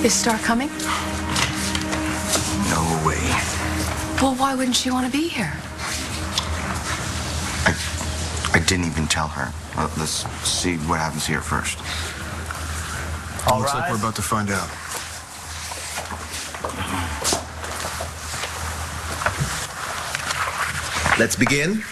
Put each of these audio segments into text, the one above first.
Is Star coming? No way. Well, why wouldn't she want to be here? I didn't even tell her. Let's see what happens here first. Looks like we're about to find out. Let's begin.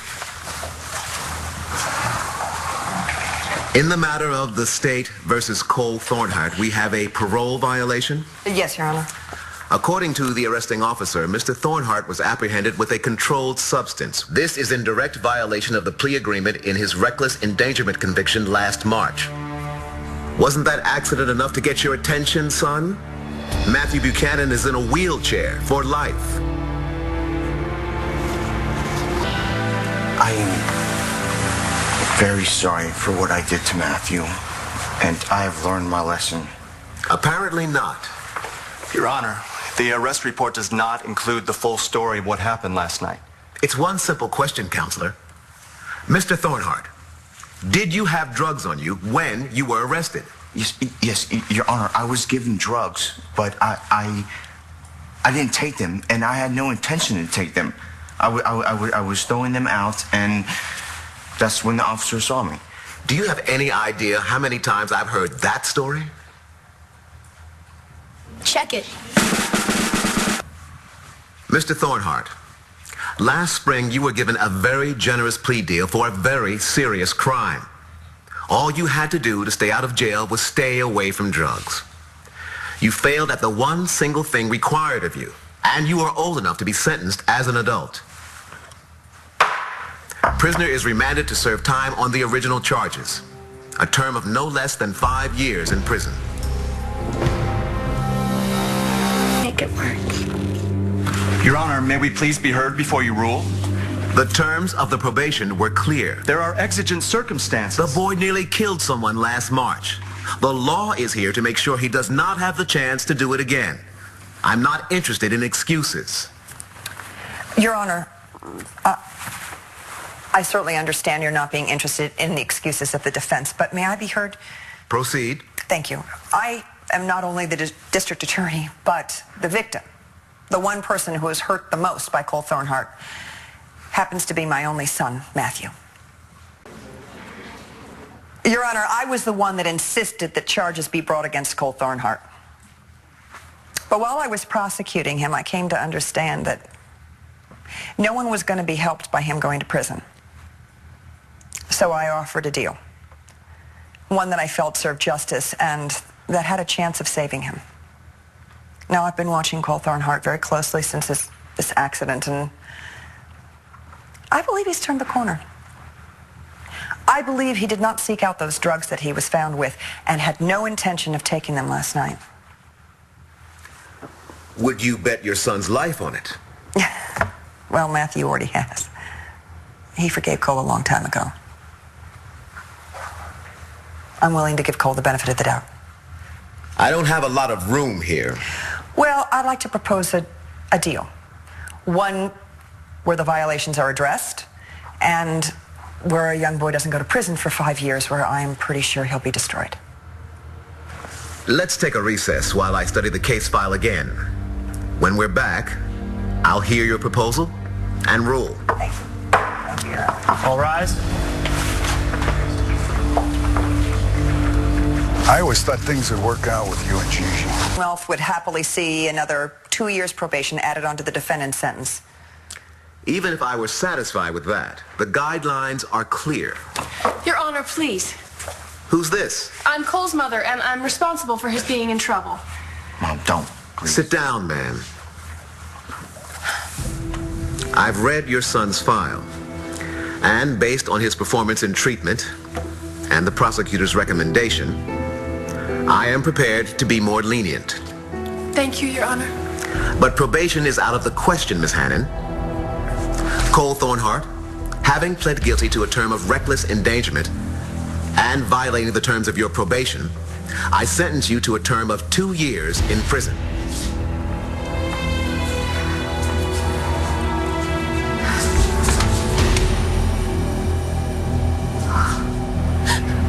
In the matter of the state versus Cole Thornhart, we have a parole violation. Yes, Your Honor. According to the arresting officer, Mr. Thornhart was apprehended with a controlled substance. This is in direct violation of the plea agreement in his reckless endangerment conviction last March. Wasn't that accident enough to get your attention, son? Matthew Buchanan is in a wheelchair for life. I am very sorry for what I did to Matthew, and I have learned my lesson. Apparently not. Your Honor, the arrest report does not include the full story of what happened last night. It's one simple question, Counselor. Mr. Thornhart, did you have drugs on you when you were arrested? Yes, Your Honor, I was given drugs, but I didn't take them, and I had no intention to take them. I was throwing them out, and that's when the officer saw me. Do you have any idea how many times I've heard that story? Check it. Mr. Thornhart, last spring you were given a very generous plea deal for a very serious crime. All you had to do to stay out of jail was stay away from drugs. You failed at the one single thing required of you, and you are old enough to be sentenced as an adult. Prisoner is remanded to serve time on the original charges, a term of no less than 5 years in prison. Make it work. Your Honor, may we please be heard before you rule? The terms of the probation were clear. There are exigent circumstances. The boy nearly killed someone last March. The law is here to make sure he does not have the chance to do it again. I'm not interested in excuses. Your Honor, I certainly understand you're not being interested in the excuses of the defense, but may I be heard? Proceed. Thank you. I am not only the district attorney, but the victim. The one person who was hurt the most by Cole Thornhart happens to be my only son, Matthew. Your Honor, I was the one that insisted that charges be brought against Cole Thornhart. But while I was prosecuting him, I came to understand that no one was going to be helped by him going to prison. So I offered a deal, one that I felt served justice and that had a chance of saving him. Now, I've been watching Cole Thornhart very closely since this accident, and I believe he's turned the corner. I believe he did not seek out those drugs that he was found with and had no intention of taking them last night. Would you bet your son's life on it? Well, Matthew already has. He forgave Cole a long time ago. I'm willing to give Cole the benefit of the doubt. I don't have a lot of room here. Well, I'd like to propose a deal. One where the violations are addressed and where a young boy doesn't go to prison for 5 years, where I'm pretty sure he'll be destroyed. Let's take a recess while I study the case file again. When we're back, I'll hear your proposal and rule. All rise. I always thought things would work out with you and Gigi. Ralph would happily see another 2 years probation added onto the defendant's sentence. Even if I were satisfied with that, the guidelines are clear. Your Honor, please. Who's this? I'm Cole's mother, and I'm responsible for his being in trouble. Mom, don't. Please. Sit down, man. I've read your son's file, and based on his performance in treatment and the prosecutor's recommendation, I am prepared to be more lenient. Thank you, Your Honor. But probation is out of the question, Miss Hannon. Cole Thornhart, having pled guilty to a term of reckless endangerment and violating the terms of your probation, I sentence you to a term of 2 years in prison.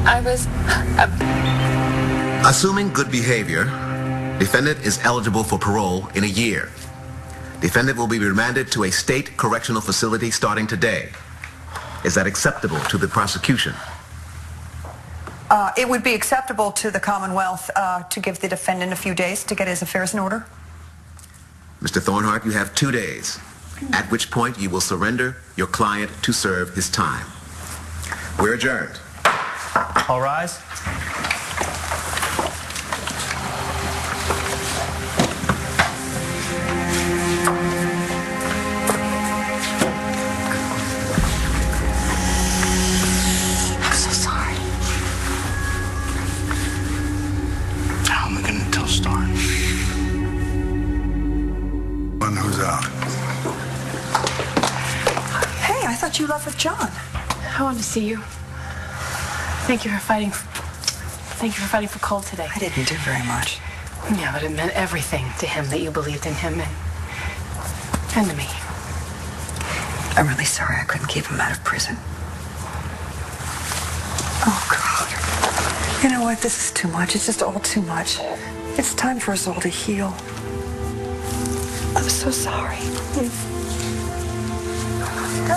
I was... Assuming good behavior, Defendant is eligible for parole in a year. Defendant will be remanded to a state correctional facility starting today. Is that acceptable to the prosecution? It would be acceptable to the Commonwealth to give the defendant a few days to get his affairs in order. Mr. Thornhart, you have 2 days, at which point you will surrender your client to serve his time. We're adjourned. All rise. I'm so sorry. How am I going to tell Star? One who's out. Hey, I thought you left with John. I wanted to see you. Thank you for fighting for Cole today. I didn't do very much. Yeah, but it meant everything to him that you believed in him and to me. I'm really sorry I couldn't keep him out of prison. Oh, God. You know what? This is too much. It's just all too much. It's time for us all to heal. I'm so sorry.